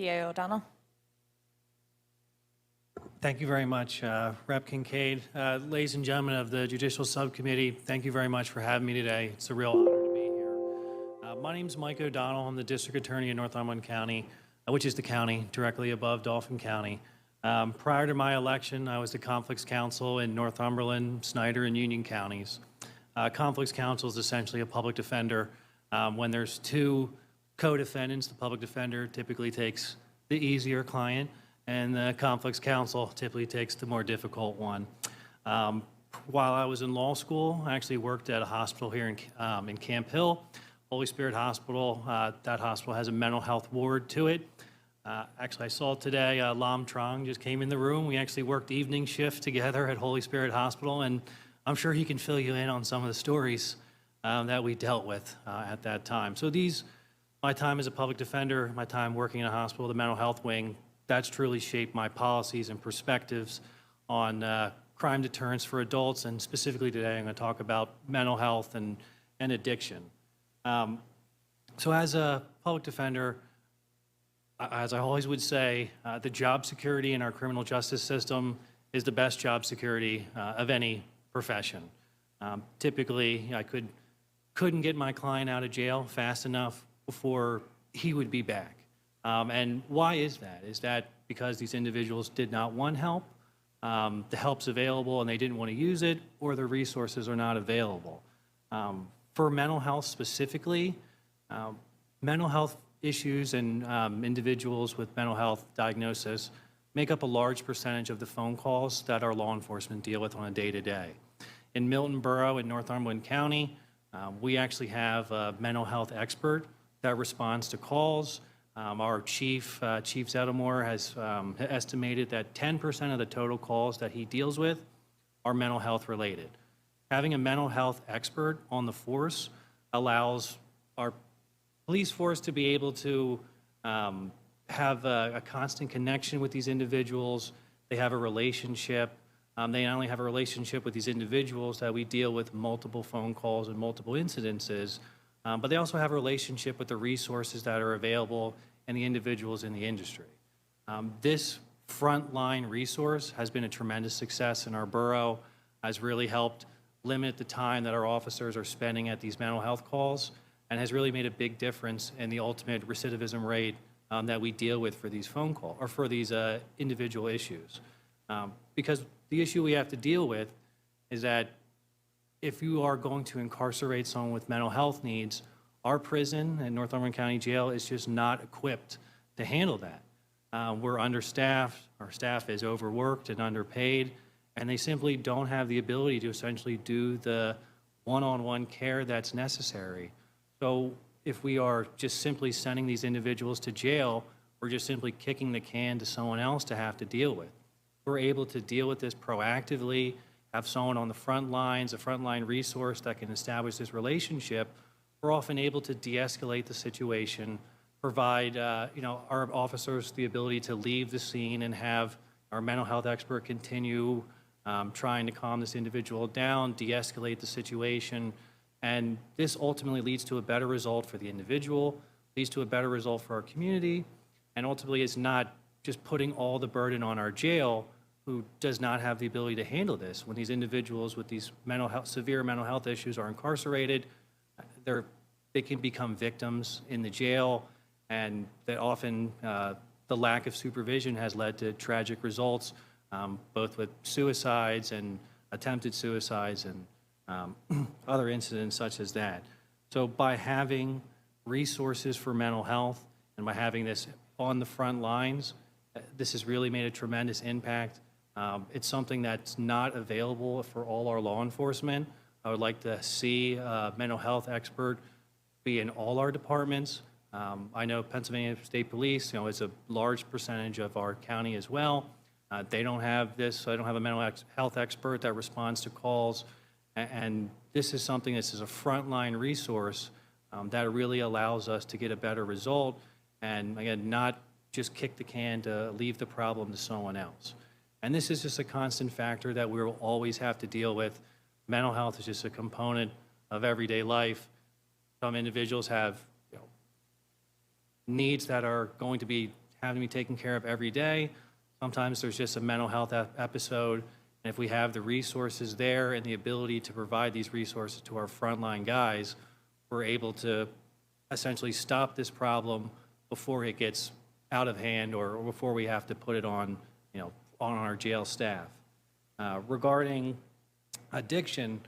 DA O'Donnell. Thank you very much, Rep. Kincaid. Ladies and gentlemen of the Judicial Subcommittee, thank you very much for having me today. It's a real honor to be here. My name is Mike O'Donnell. I'm the District Attorney in Northumberland County, which is the county directly above Dauphin County. Prior to my election, I was the Conflicts Counsel in Northumberland, Snyder, and Union counties. Conflicts Counsel is essentially a public defender. When there's two co-defendants, the public defender typically takes the easier client, and the Conflicts Counsel typically takes the more difficult one. While I was in law school, I actually worked at a hospital here in Camp Hill, Holy Spirit Hospital. That hospital has a mental health ward to it. Actually, I saw today Lam Trong just came in the room. We actually worked evening shift together at Holy Spirit Hospital, and I'm sure he can fill you in on some of the stories that we dealt with at that time. So my time as a public defender, my time working in a hospital, the mental health wing, that's truly shaped my policies and perspectives on crime deterrence for adults, and specifically today I'm going to talk about mental health and addiction. So as a public defender, as I always would say, the job security in our criminal justice system is the best job security of any profession. Typically, I couldn't get my client out of jail fast enough before he would be back. And why is that? Is that because these individuals did not want help? The help's available and they didn't want to use it, or the resources are not available. For mental health specifically, mental health issues and individuals with mental health diagnosis make up a large percentage of the phone calls that our law enforcement deal with on a day-to-day. In Milton Borough in Northumberland County, we actually have a mental health expert that responds to calls. Our Chief Zeddemore has estimated that 10% of the total calls that he deals with are mental health related. Having a mental health expert on the force allows our police force to be able to have a constant connection with these individuals. They have a relationship. They not only have a relationship with these individuals that we deal with multiple phone calls and multiple incidences, but they also have a relationship with the resources that are available and the individuals in the industry. This frontline resource has been a tremendous success in our borough, has really helped limit the time that our officers are spending at these mental health calls, and has really made a big difference in the ultimate recidivism rate that we deal with for these phone calls or for these individual issues. Because the issue we have to deal with is that if you are going to incarcerate someone with mental health needs, our prison at Northumberland County Jail is just not equipped to handle that. We're understaffed, our staff is overworked and underpaid, and they simply don't have the ability to essentially do the one-on-one care that's necessary. So if we are just simply sending these individuals to jail, we're just simply kicking the can to someone else to have to deal with. We're able to deal with this proactively, have someone on the front lines, a frontline resource that can establish this relationship. We're often able to de-escalate the situation, provide our officers the ability to leave the scene and have our mental health expert continue trying to calm this individual down, de-escalate the situation. And this ultimately leads to a better result for the individual, leads to a better result for our community, and ultimately is not just putting all the burden on our jail, who does not have the ability to handle this. When these individuals with these severe mental health issues are incarcerated, they can become victims in the jail, and that often the lack of supervision has led to tragic results, both with suicides and attempted suicides and other incidents such as that. So by having resources for mental health and by having this on the front lines, this has really made a tremendous impact. It's something that's not available for all our law enforcement. I would like to see a mental health expert be in all our departments. I know Pennsylvania State Police, is a large percentage of our county as well. They don't have this, so I don't have a mental health expert that responds to calls. And this is something, this is a frontline resource that really allows us to get a better result and, again, not just kick the can to leave the problem to someone else. And this is just a constant factor that we will always have to deal with. Mental health is just a component of everyday life. Some individuals have needs that are going to be having to be taken care of every day. Sometimes there's just a mental health episode. And if we have the resources there and the ability to provide these resources to our frontline guys, we're able to essentially stop this problem before it gets out of hand or before we have to put it on, on our jail staff. Regarding addiction,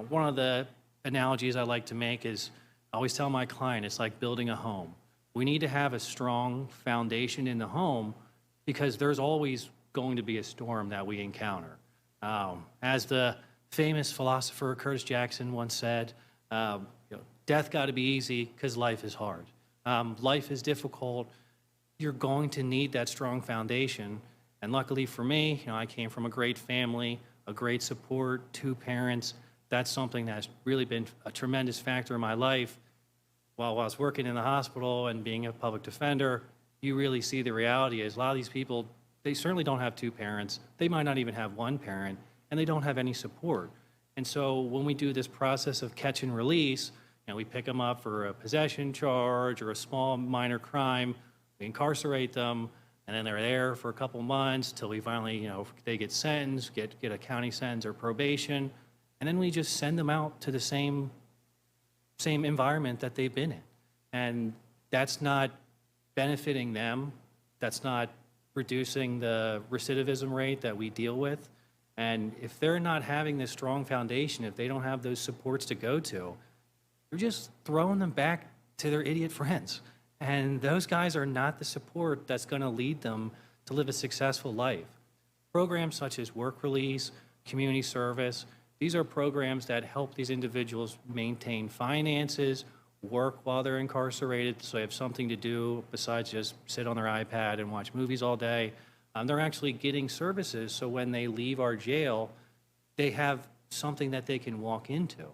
one of the analogies I like to make is I always tell my client it's like building a home. We need to have a strong foundation in the home because there's always going to be a storm that we encounter. As the famous philosopher Curtis Jackson once said, death got to be easy because life is hard. Life is difficult. You're going to need that strong foundation. And luckily for me, I came from a great family, a great support, 2 parents. That's something that's really been a tremendous factor in my life. While I was working in the hospital and being a public defender, you really see the reality is a lot of these people, they certainly don't have 2 parents. They might not even have 1 parent, and they don't have any support. And so when we do this process of catch and release, we pick them up for a possession charge or a small minor crime, we incarcerate them, and then they're there for a couple months till we finally, they get sentenced, get a county sentence or probation, and then we just send them out to the same environment that they've been in. And that's not benefiting them. That's not reducing the recidivism rate that we deal with. And if they're not having this strong foundation, if they don't have those supports to go to, you're just throwing them back to their idiot friends. And those guys are not the support that's going to lead them to live a successful life. Programs such as work release, community service, these are programs that help these individuals maintain finances, work while they're incarcerated, so they have something to do besides just sit on their iPad and watch movies all day. They're actually getting services, so when they leave our jail, they have something that they can walk into.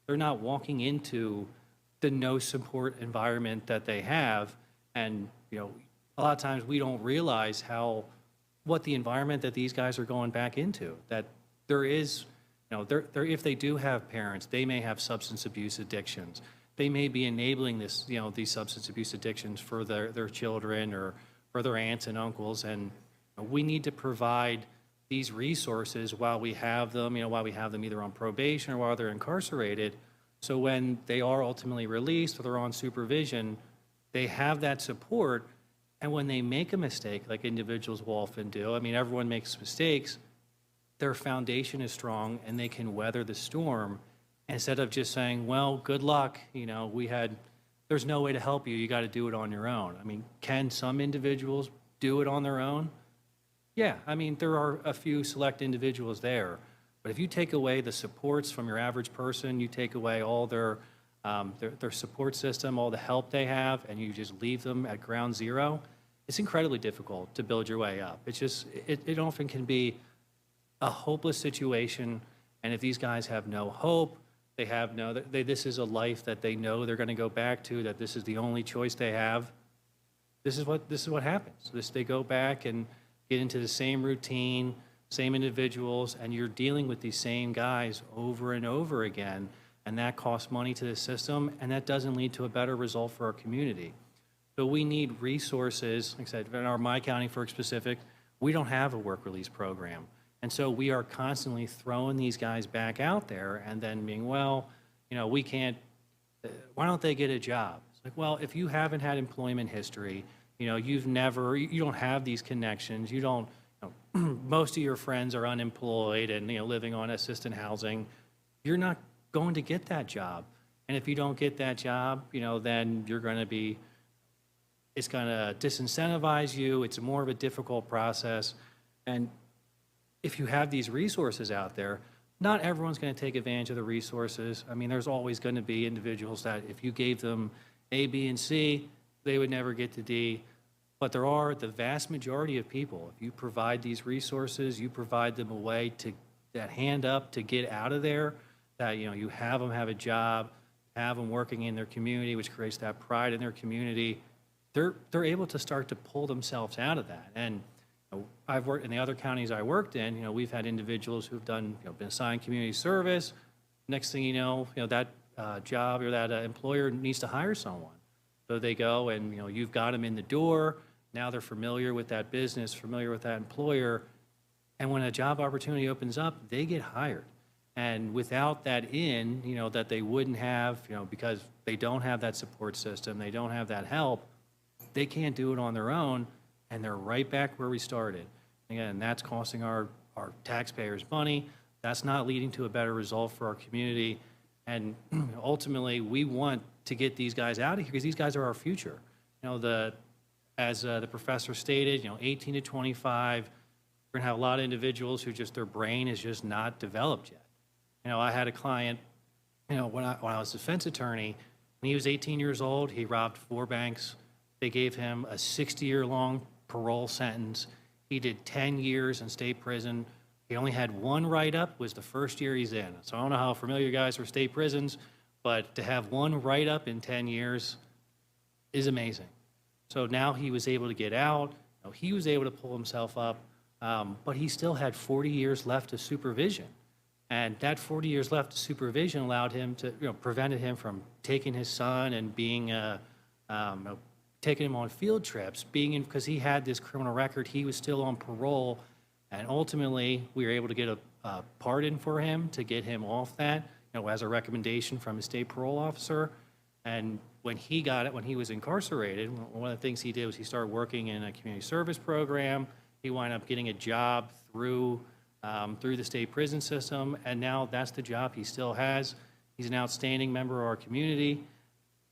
They're not walking into the no support environment that they have. And, a lot of times we don't realize what the environment that these guys are going back into, that there is, if they do have parents, they may have substance abuse addictions. They may be enabling this, these substance abuse addictions for their children or for their aunts and uncles. And we need to provide these resources while we have them, while we have them either on probation or while they're incarcerated. So when they are ultimately released or they're on supervision, they have that support. And when they make a mistake, like individuals will often do, everyone makes mistakes, their foundation is strong and they can weather the storm instead of just saying, well, good luck, there's no way to help you, you got to do it on your own. Can some individuals do it on their own? Yeah, there are a few select individuals there. But if you take away the supports from your average person, you take away all their support system, all the help they have, and you just leave them at ground zero, it's incredibly difficult to build your way up. It's just, it often can be a hopeless situation. And if these guys have no hope, this is a life that they know they're going to go back to, that this is the only choice they have, this is what happens. They go back and get into the same routine, same individuals, and you're dealing with these same guys over and over again, and that costs money to the system, and that doesn't lead to a better result for our community. So we need resources. Like I said, in my county, for specific, we don't have a work release program. And so we are constantly throwing these guys back out there and then being, well, we can't, why don't they get a job? It's like, well, if you haven't had employment history, you don't have these connections, most of your friends are unemployed and, living on assisted housing, you're not going to get that job. And if you don't get that job, then it's going to disincentivize you. It's more of a difficult process. And if you have these resources out there, not everyone's going to take advantage of the resources. There's always going to be individuals that if you gave them A, B, and C, they would never get to D. But there are the vast majority of people, if you provide these resources, you provide them a way to that hand up to get out of there, that you have them have a job, have them working in their community, which creates that pride in their community, they're able to start to pull themselves out of that. And I've worked in the other counties I worked in, we've had individuals who've done, been assigned community service. Next thing you know, that job or that employer needs to hire someone. So they go and, you've got them in the door. Now they're familiar with that business, familiar with that employer, and when a job opportunity opens up, they get hired. And without that that they wouldn't have, because they don't have that support system, they don't have that help, they can't do it on their own, and they're right back where we started. Again, that's costing our taxpayers money. That's not leading to a better result for our community. And ultimately, we want to get these guys out of here because these guys are our future. As the professor stated, 18 to 25, we're gonna have a lot of individuals who their brain is just not developed yet. I had a client, when I was a defense attorney, when he was 18 years old, he robbed 4 banks. They gave him a 60-year-long parole sentence. He did 10 years in state prison. He only had 1 write-up, was the first year he's in. So I don't know how familiar you guys are with state prisons, but to have 1 write-up in 10 years is amazing. So now he was able to get out. He was able to pull himself up, but he still had 40 years left of supervision. And that 40 years left of supervision allowed him to, prevented him from taking his son and being, taking him on field trips, because he had this criminal record, he was still on parole. And ultimately, we were able to get a pardon for him to get him off that, as a recommendation from his state parole officer. And when he got it, when he was incarcerated, one of the things he did was he started working in a community service program. He wound up getting a job through the state prison system, and now that's the job he still has. He's an outstanding member of our community,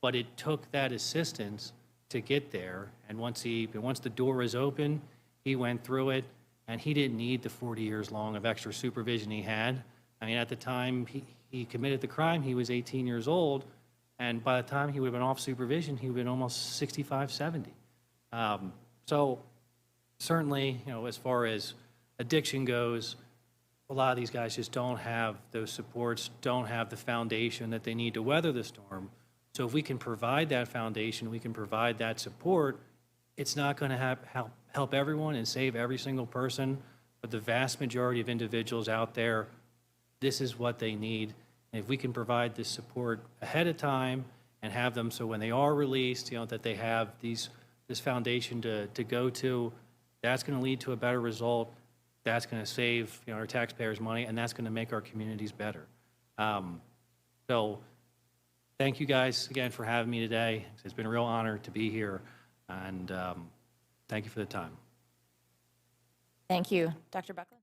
but it took that assistance to get there. And once the door is open, he went through it, and he didn't need the 40 years long of extra supervision he had. I mean, at the time he committed the crime, he was 18 years old, and by the time he would have been off supervision, he would have been almost 65, 70. So certainly, as far as addiction goes, a lot of these guys just don't have those supports, don't have the foundation that they need to weather the storm. So if we can provide that foundation, we can provide that support, it's not going to help everyone and save every single person, but the vast majority of individuals out there, this is what they need. And if we can provide this support ahead of time and have them so when they are released, that they have this foundation to go to, that's going to lead to a better result. That's going to save our taxpayers money, and that's going to make our communities better. So thank you guys again for having me today. It's been a real honor to be here, and thank you for the time. Thank you. Dr. Buckland?